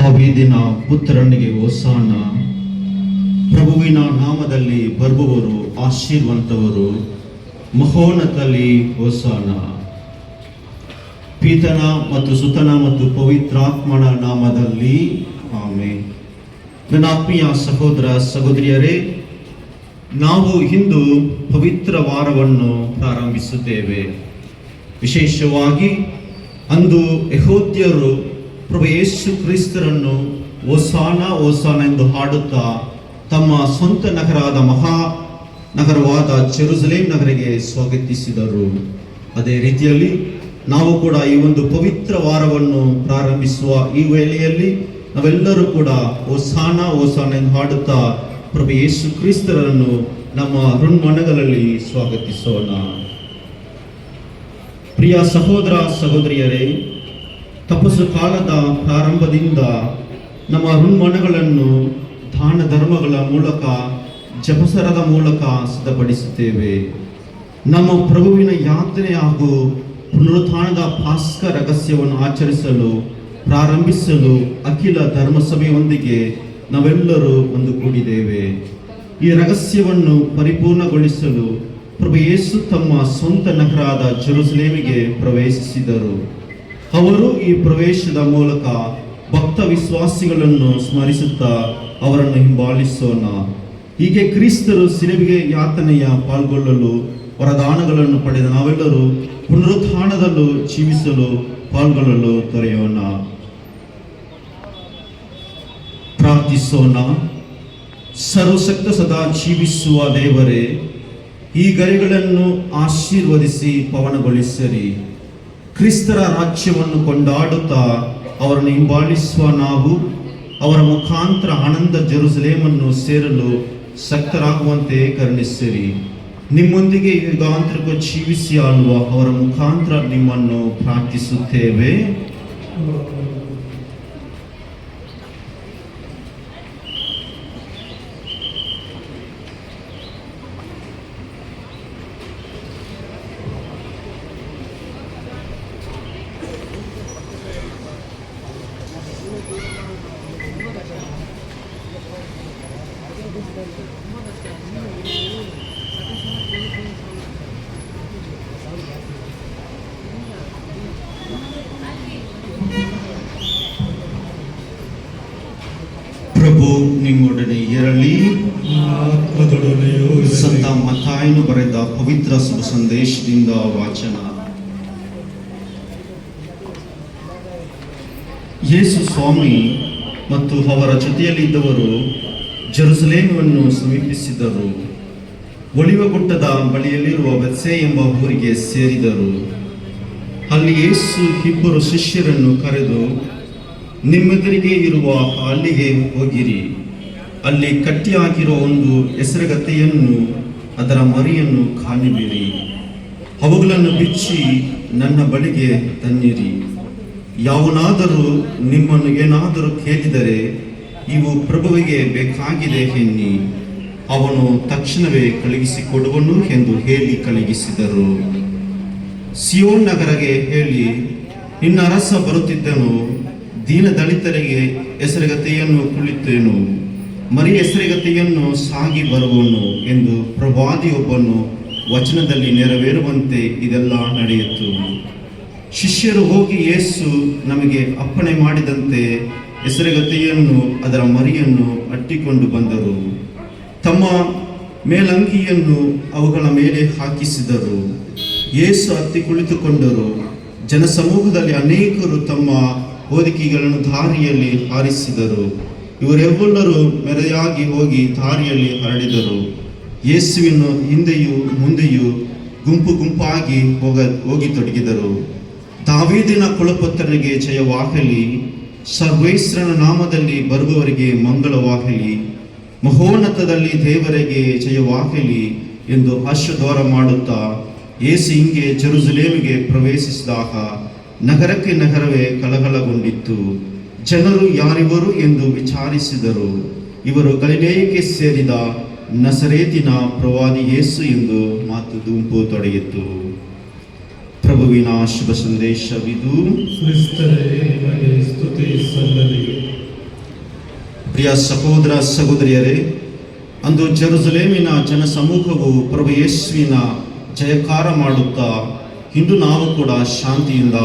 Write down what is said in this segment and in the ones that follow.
ದಾವೀದಿನ ಪುತ್ರನಿಗೆ ಹೋಸಾನ. ಪ್ರಭುವಿನ ನಾಮದಲ್ಲಿ ಬರುವವರು ಆಶೀರ್ವಂತವರು, ಮಹೋನ್ನತದಲ್ಲಿ ಹೋಸಾನ. ಪಿತನ ಮತ್ತು ಸುತನ ಮತ್ತು ಪವಿತ್ರಾತ್ಮನ ನಾಮದಲ್ಲಿ ಆಮೆನ್. ನನ್ನ ಆತ್ಮೀಯ ಸಹೋದರ ಸಹೋದರಿಯರೇ, ನಾವು ಇಂದು ಪವಿತ್ರ ವಾರವನ್ನು ಪ್ರಾರಂಭಿಸುತ್ತೇವೆ. ವಿಶೇಷವಾಗಿ ಅಂದು ಯೆಹೂದ್ಯರು ಪ್ರಭು ಯೇಸು ಕ್ರಿಸ್ತರನ್ನು ಹೋಸಾನ ಹೋಸಾನ ಎಂದು ಹಾಡುತ್ತಾ ತಮ್ಮ ಸ್ವಂತ ನಗರದ ಮಹಾನಗರವಾದ ಜೆರುಸಲೇಮ್ ನಗರಿಗೆ ಸ್ವಾಗತಿಸಿದರು. ಅದೇ ರೀತಿಯಲ್ಲಿ ನಾವು ಕೂಡ ಈ ಒಂದು ಪವಿತ್ರ ವಾರವನ್ನು ಪ್ರಾರಂಭಿಸುವ ಈ ವೇಳೆಯಲ್ಲಿ ನಾವೆಲ್ಲರೂ ಕೂಡ ಹೋಸಾನ ಹೋಸಾನ ಎಂದು ಹಾಡುತ್ತಾ ಪ್ರಭು ಯೇಸು ಕ್ರಿಸ್ತರನ್ನು ನಮ್ಮ ಹೃನ್ಮನಗಳಲ್ಲಿ ಸ್ವಾಗತಿಸೋಣ. ಪ್ರಿಯ ಸಹೋದರ ಸಹೋದರಿಯರೇ, ತಪಸ್ಸು ಕಾಲದ ಪ್ರಾರಂಭದಿಂದ ನಮ್ಮ ಹೃನ್ಮನಗಳನ್ನು ದಾನ ಧರ್ಮಗಳ ಮೂಲಕ, ಜಪಸರದ ಮೂಲಕ ಸಿದ್ಧಪಡಿಸುತ್ತೇವೆ. ನಮ್ಮ ಪ್ರಭುವಿನ ಯಾತ್ರೆ ಹಾಗೂ ಪುನರುತ್ಥಾನದ ಪಾಸ್ಕ ರಹಸ್ಯವನ್ನು ಆಚರಿಸಲು ಪ್ರಾರಂಭಿಸಲು ಅಖಿಲ ಧರ್ಮಸಭೆಯೊಂದಿಗೆ ನಾವೆಲ್ಲರೂ ಒಂದುಗೂಡಿದ್ದೇವೆ. ಈ ರಹಸ್ಯವನ್ನು ಪರಿಪೂರ್ಣಗೊಳಿಸಲು ಪ್ರಭು ಯೇಸು ತಮ್ಮ ಸ್ವಂತ ನಗರದ ಜೆರುಸಲೇಮಿಗೆ ಪ್ರವೇಶಿಸಿದರು. ಅವರು ಈ ಪ್ರವೇಶದ ಮೂಲಕ ಭಕ್ತ ವಿಶ್ವಾಸಿಗಳನ್ನು ಸ್ಮರಿಸುತ್ತಾ ಅವರನ್ನು ಹಿಂಬಾಲಿಸೋಣ. ಹೀಗೆ ಕ್ರಿಸ್ತರು ಶಿಲುಬೆಗೆ ಯಾತನೆಯ ಪಾಲ್ಗೊಳ್ಳಲು ವರದಾನಗಳನ್ನು ಪಡೆದ ನಾವೆಲ್ಲರೂ ಪುನರುತ್ಥಾನದಲ್ಲೂ ಜೀವಿಸಲು ಪಾಲ್ಗೊಳ್ಳಲು ತೊರೆಯೋಣ. ಪ್ರಾರ್ಥಿಸೋಣ. ಸರ್ವಶಕ್ತ ಸದಾ ಜೀವಿಸುವ ದೇವರೇ, ಈ ಗರಿಗಳನ್ನು ಆಶೀರ್ವದಿಸಿ ಪವನಗೊಳಿಸಿರಿ. ಕ್ರಿಸ್ತರ ರಾಜ್ಯವನ್ನು ಕೊಂಡಾಡುತ್ತಾ ಅವರನ್ನು ಹಿಂಬಾಲಿಸುವ ನಾವು ಅವರ ಮುಖಾಂತರ ಆನಂದ ಜೆರುಸಲೇಮನ್ನು ಸೇರಲು ಶಕ್ತರಾಗುವಂತೆ ಕರುಣಿಸಿರಿ. ನಿಮ್ಮೊಂದಿಗೆ ಯುಗಾಂತರಕ್ಕೂ ಜೀವಿಸಿ ಆಳುವ ಅವರ ಮುಖಾಂತರ ನಿಮ್ಮನ್ನು ಪ್ರಾರ್ಥಿಸುತ್ತೇವೆ. ಪ್ರಭು ನಿಮ್ಮೊಡನೆ ಇರಲಿ. ಸಂತ ಮತ್ತಾಯನು ಬರೆದ ಪವಿತ್ರ ಶುಭ ಸಂದೇಶದಿಂದ ವಾಚನ. ಯೇಸು ಸ್ವಾಮಿ ಮತ್ತು ಅವರ ಜೊತೆಯಲ್ಲಿದ್ದವರು ಜೆರುಸಲೇಮನ್ನು ಸಮೀಪಿಸಿದರು. ಒಲಿವಗುಡ್ಡದ ಬಳಿಯಲ್ಲಿರುವ ಬೆತ್ಸೆ ಎಂಬ ಊರಿಗೆ ಸೇರಿದರು. ಅಲ್ಲಿ ಯೇಸು ಇಬ್ಬರು ಶಿಷ್ಯರನ್ನು ಕರೆದು, ನಿಮ್ಮೆದುರಿಗೆ ಇರುವ ಅಲ್ಲಿಗೆ ಹೋಗಿರಿ. ಅಲ್ಲಿ ಕಟ್ಟಿಹಾಕಿರುವ ಒಂದು ಹೆಸರುಗತ್ತೆಯನ್ನು ಅದರ ಮರಿಯನ್ನು ಕಾಣಿಬಿರಿ. ಅವುಗಳನ್ನು ಬಿಚ್ಚಿ ನನ್ನ ಬಳಿಗೆ ತನ್ನಿರಿ. ಯಾವನಾದರೂ ನಿಮ್ಮನ್ನು ಏನಾದರೂ ಕೇಳಿದರೆ ಇವು ಪ್ರಭುವಿಗೆ ಬೇಕಾಗಿದೆ ಎನ್ನಿ, ಅವನು ತಕ್ಷಣವೇ ಕಳುಹಿಸಿಕೊಡುವನು ಎಂದು ಹೇಳಿ ಕಳುಹಿಸಿದರು. ಸಿಯೋನ್ ನಗರಗೆ ಹೇಳಿ, ನಿನ್ನ ಅರಸ ಬರುತ್ತಿದ್ದನು, ದೀನ ದಲಿತರಿಗೆ ಹೆಸರುಗತ್ತೆಯನ್ನು ಕುಳಿತೇನು, ಮರಿ ಹೆಸರುಗತ್ತೆಯನ್ನು ಸಾಗಿ ಬರುವನು ಎಂದು ಪ್ರವಾದಿಯೊಬ್ಬನು ವಚನದಲ್ಲಿ ನೆರವೇರುವಂತೆ ಇದೆಲ್ಲ ನಡೆಯಿತು. ಶಿಷ್ಯರು ಹೋಗಿ ಯೇಸು ನಮಗೆ ಅಪ್ಪಣೆ ಮಾಡಿದಂತೆ ಹೆಸರುಗತ್ತೆಯನ್ನು ಅದರ ಮರಿಯನ್ನು ಅಟ್ಟಿಕೊಂಡು ಬಂದರು. ತಮ್ಮ ಮೇಲಂಗಿಯನ್ನು ಅವುಗಳ ಮೇಲೆ ಹಾಕಿಸಿದರು. ಯೇಸು ಹತ್ತಿ ಕುಳಿತುಕೊಂಡರು. ಜನಸಮೂಹದಲ್ಲಿ ಅನೇಕರು ತಮ್ಮ ಹೊದಿಕೆಗಳನ್ನು ದಾರಿಯಲ್ಲಿ ಹಾರಿಸಿದರು. ಇವರೆಲ್ಲರೂ ಮೆರೆಯಾಗಿ ಹೋಗಿ ದಾರಿಯಲ್ಲಿ ಹರಡಿದರು. ಯೇಸುವಿನ ಹಿಂದೆಯೂ ಮುಂದೆಯೂ ಗುಂಪು ಗುಂಪಾಗಿ ಹೋಗಿತೊಡಗಿದರು. ದಾವೀದಿನ ಕುಲಪುತ್ರನಿಗೆ ಜಯವಾಗಲಿ, ಸರ್ವೇಶ್ವರನ ನಾಮದಲ್ಲಿ ಬರುವವರಿಗೆ ಮಂಗಳವಾಗಲಿ, ಮಹೋನ್ನತದಲ್ಲಿ ದೇವರಿಗೆ ಜಯವಾಗಲಿ ಎಂದು ಹರ್ಷದ್ವಾರ ಮಾಡುತ್ತಾ ಯೇಸು ಹಿಂಗೆ ಜೆರುಸಲೇಮಿಗೆ ಪ್ರವೇಶಿಸಿದಾಗ ನಗರಕ್ಕೆ ನಗರವೇ ಕಲಕಲಗೊಂಡಿತ್ತು. ಜನರು ಯಾರಿವರು ಎಂದು ವಿಚಾರಿಸಿದರು. ಇವರು ಗಲಿಲೇಯಕ್ಕೆ ಸೇರಿದ ನಸರೇತಿನ ಪ್ರವಾದಿ ಯೇಸು ಎಂದು ಮಾತು ಗುಂಪು ತೊಡಗಿತು. ಪ್ರಭುವಿನ ಶುಭ ಸಂದೇಶವಿದು. ಕ್ರಿಸ್ತರೇ ನಿಮಗೆ ಸ್ತುತಿ ಸಲ್ಲಲಿ. ಪ್ರಿಯ ಸಹೋದರ ಸಹೋದರಿಯರೇ, ಅಂದು ಜೆರುಸಲೇಮಿನ ಜನಸಮೂಹವು ಪ್ರಭು ಯೇಸುವಿನ ಜಯಕಾರ ಮಾಡುತ್ತಾ ಇಂದು ನಾವು ಕೂಡ ಶಾಂತಿಯಿಂದ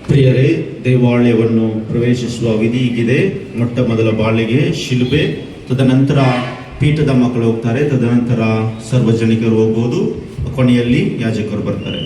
ಪ್ರಿಯರೇ, ದೇವಾಲಯವನ್ನು ಪ್ರವೇಶಿಸುವ ವಿಧಿ ಹೀಗಿದೆ. ಮೊಟ್ಟ ಮೊದಲ ಬಾಳಿಗೆ ಶಿಲುಬೆ, ತದನಂತರ ಪೀಠದ ಮಕ್ಕಳು ಹೋಗ್ತಾರೆ, ತದನಂತರ ಸಾರ್ವಜನಿಕರು ಹೋಗ್ಬೋದು, ಕೊನೆಯಲ್ಲಿ ಯಾಜಕರು ಬರ್ತಾರೆ.